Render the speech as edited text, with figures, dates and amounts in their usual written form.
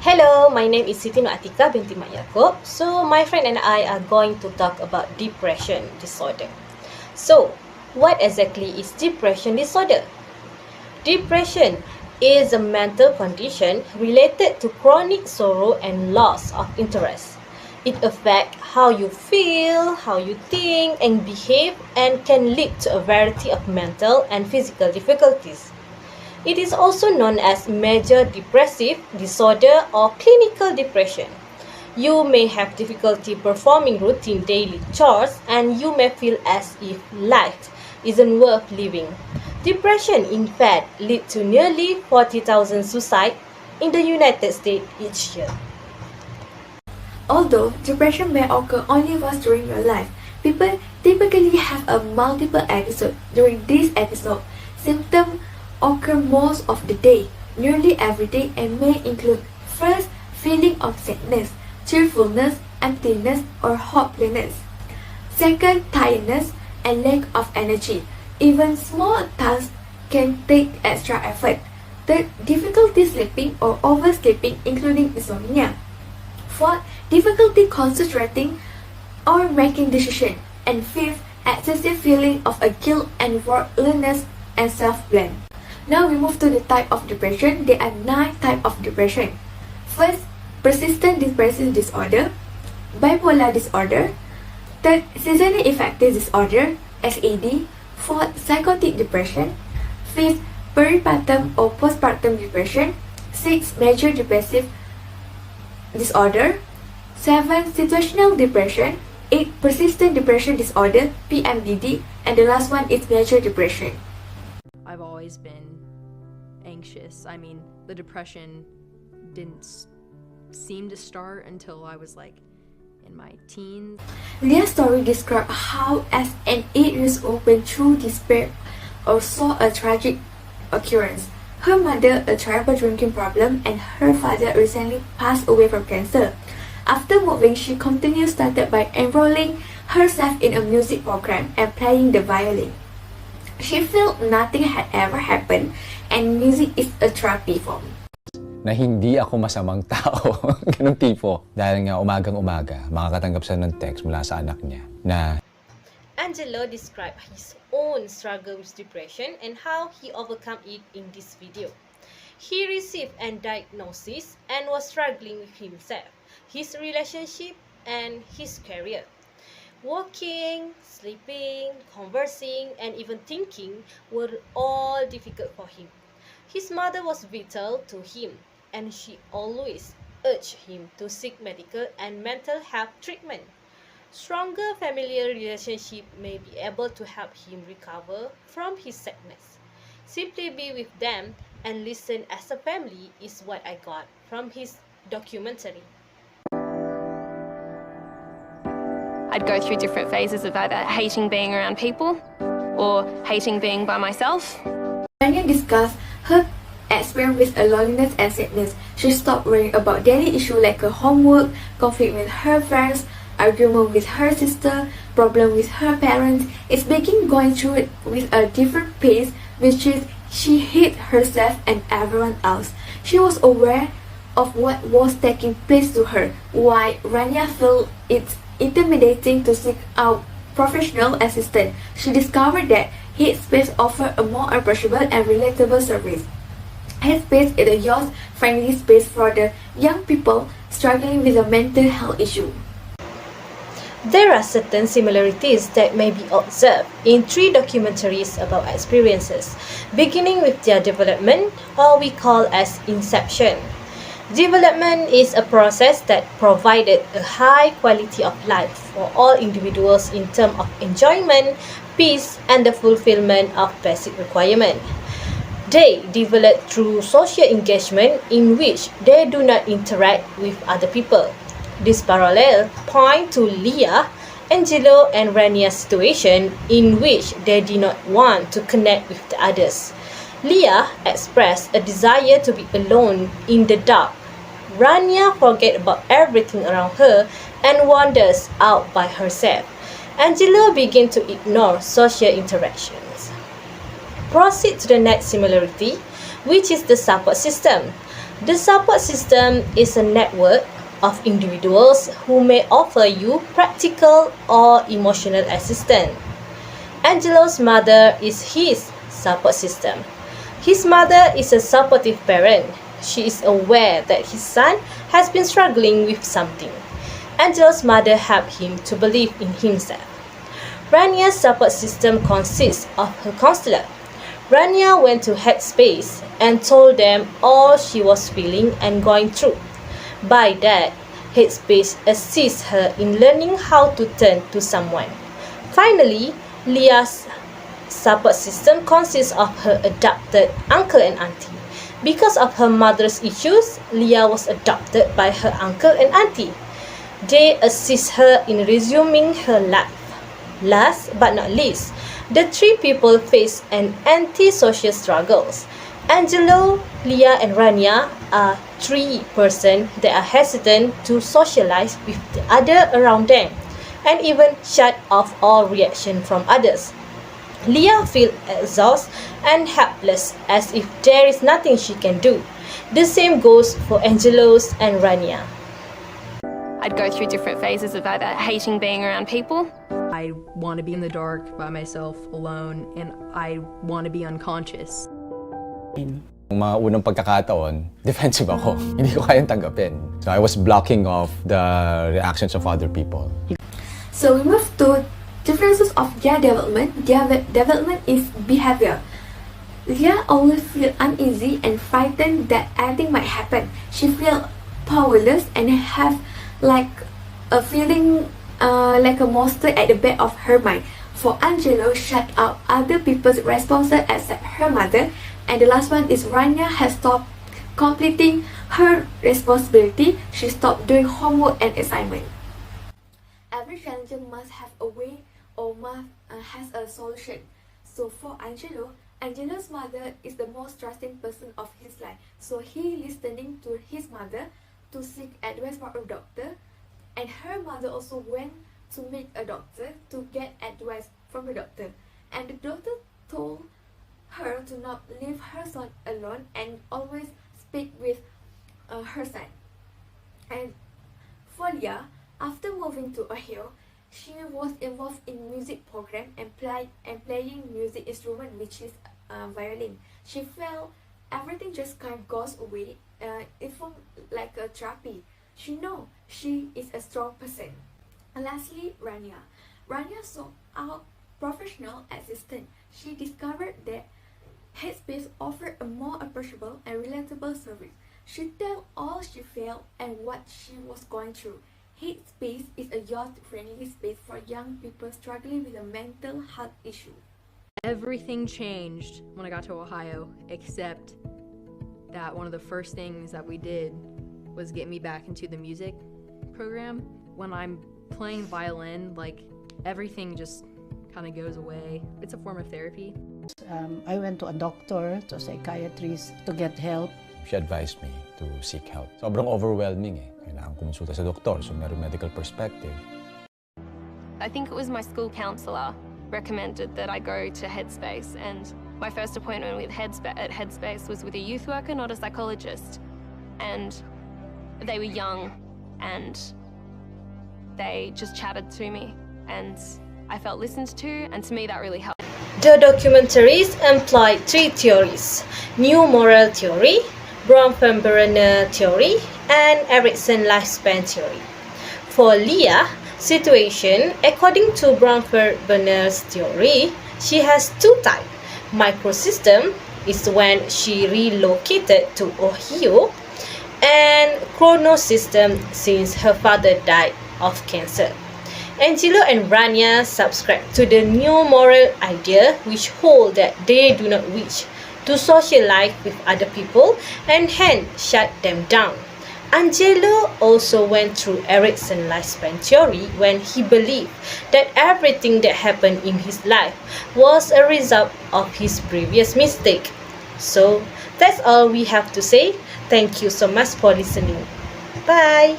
Hello, my name is SITI ATIQAH binti Mak Yaakob. So, my friend and I are going to talk about depression disorder. So, what exactly is depression disorder? Depression is a mental condition related to chronic sorrow and loss of interest. It affects how you feel, how you think and behave, and can lead to a variety of mental and physical difficulties. It is also known as major depressive disorder or clinical depression. You may have difficulty performing routine daily chores and you may feel as if life isn't worth living. Depression, in fact, leads to nearly 40,000 suicides in the United States each year. Although depression may occur only once during your life, people typically have a multiple episode. During this episode, symptoms occur most of the day, nearly every day, and may include first, feeling of sadness, cheerfulness, emptiness, or hopelessness. Second, tiredness and lack of energy. Even small tasks can take extra effort. Third, difficulty sleeping or oversleeping, including insomnia. Fourth, difficulty concentrating or making decisions. And fifth, excessive feeling of a guilt and worthlessness and self-blame. Now we move to the type of depression. There are 9 types of depression. First, persistent depressive disorder, bipolar disorder. Third, seasonal affective disorder, SAD. Fourth, psychotic depression. Fifth, peripartum or postpartum depression. Sixth, major depressive disorder. 7, situational depression. 8, persistent depression disorder, PMDD. And the last one is major depression. I've always been anxious. I mean, the depression didn't seem to start until I was like in my teens. Their story describes how, as an 8-year-old, went through despair or saw a tragic occurrence. Her mother, a terrible drinking problem, and her father recently passed away from cancer. After moving, she started by enrolling herself in a music program and playing the violin. She felt nothing had ever happened and music is a therapy for me. Na hindi ako masamang tao. Ganong tipo. Dahil nga umagang-umaga, makakatanggap siya ng text mula sa anak niya na Angelo described his own struggle with depression and how he overcome it in this video. He received a diagnosis and was struggling with himself, his relationship, and his career. Walking, sleeping, conversing, and even thinking were all difficult for him. His mother was vital to him, and she always urged him to seek medical and mental health treatment. Stronger familial relationship may be able to help him recover from his sadness. Simply be with them and listen as a family is what I got from his documentary. I'd go through different phases of either hating being around people or hating being by myself. Rania discussed her experience with loneliness and sadness. She stopped worrying about daily issues like her homework, conflict with her friends, argument with her sister, problem with her parents. It's began going through it with a different pace, which is she hid herself and everyone else. She was aware of what was taking place to her, why Rania felt it's intimidating to seek out professional assistance. She discovered that Headspace offered a more approachable and relatable service. Headspace is a youth-friendly space for the young people struggling with a mental health issue. There are certain similarities that may be observed in 3 documentaries about experiences, beginning with their development, or we call as inception. Development is a process that provided a high quality of life for all individuals in terms of enjoyment, peace, and the fulfillment of basic requirements. They develop through social engagement in which they do not interact with other people. This parallel point to Leah, Angelo, and Rania's situation in which they did not want to connect with the others. Leah expressed a desire to be alone in the dark. Rania forgets about everything around her and wanders out by herself. Angelo begins to ignore social interactions. Proceed to the next similarity, which is the support system. The support system is a network of individuals who may offer you practical or emotional assistance. Angelo's mother is his support system. His mother is a supportive parent. She is aware that his son has been struggling with something. Angelo's mother helped him to believe in himself. Rania's support system consists of her counselor. Rania went to Headspace and told them all she was feeling and going through. By that, Headspace assists her in learning how to turn to someone. Finally, Leah's support system consists of her adopted uncle and auntie. Because of her mother's issues, Leah was adopted by her uncle and auntie. They assist her in resuming her life. Last but not least, the three people face an anti-social struggles. Angelo, Leah and Rania are three persons that are hesitant to socialize with the other around them and even shut off all reaction from others. Leah feels exhausted and helpless as if there is nothing she can do. The same goes for Angelos and Rania. I'd go through different phases of either hating being around people. I want to be in the dark by myself alone, and I want to be unconscious. Yung mga unang pagkakataon, defensive ako. Hindi ko kayang tanggapin. So I was blocking off the reactions of other people. So we move to differences of their development. Their development is behavior. Leah always feel uneasy and frightened that anything might happen. She feel powerless and have like a feeling like a monster at the back of her mind. For Angelo, shut out other people's responses except her mother. And the last one is Rania has stopped completing her responsibility. She stopped doing homework and assignment. Every challenger must have a way or has a solution. So for Angelo, Angelo's mother is the most trusting person of his life. So he listening to his mother to seek advice from a doctor, and her mother also went to meet a doctor to get advice from the doctor. And the doctor told her to not leave her son alone and always speak with her son. And for Leah, after moving to Ohio, she was involved in music program and playing music instrument, which is violin. She felt everything just kind of goes away. It felt like a therapy. She know she is a strong person. And lastly, Rania. Rania sought out professional assistance. She discovered that Headspace offered a more approachable and relatable service. She told all she felt and what she was going through. Headspace is a youth-friendly space for young people struggling with a mental health issue. Everything changed when I got to Ohio, except that one of the first things that we did was get me back into the music program. When I'm playing violin, like, everything just kind of goes away. It's a form of therapy. I went to a doctor, to a psychiatrist, to get help. She advised me to seek help. Sobrang overwhelming eh. Kailangan kumonsulta sa doktor, so meron medical perspective. I think it was my school counsellor recommended that I go to Headspace, and my first appointment with Headspace was with a youth worker, not a psychologist. And they were young and they just chatted to me, and I felt listened to, and to me that really helped. The documentaries employ three theories: New Moral Theory, Bronfenbrenner Theory, and Erikson Lifespan Theory. For Leah, situation, according to Bronfenbrenner's theory, she has two types. Microsystem is when she relocated to Ohio, and chronosystem since her father died of cancer. Angelo and Rania subscribe to the new moral idea, which hold that they do not wish to socialize with other people and hence shut them down. Angelo also went through Erikson lifespan theory when he believed that everything that happened in his life was a result of his previous mistake. So that's all we have to say. Thank you so much for listening. Bye.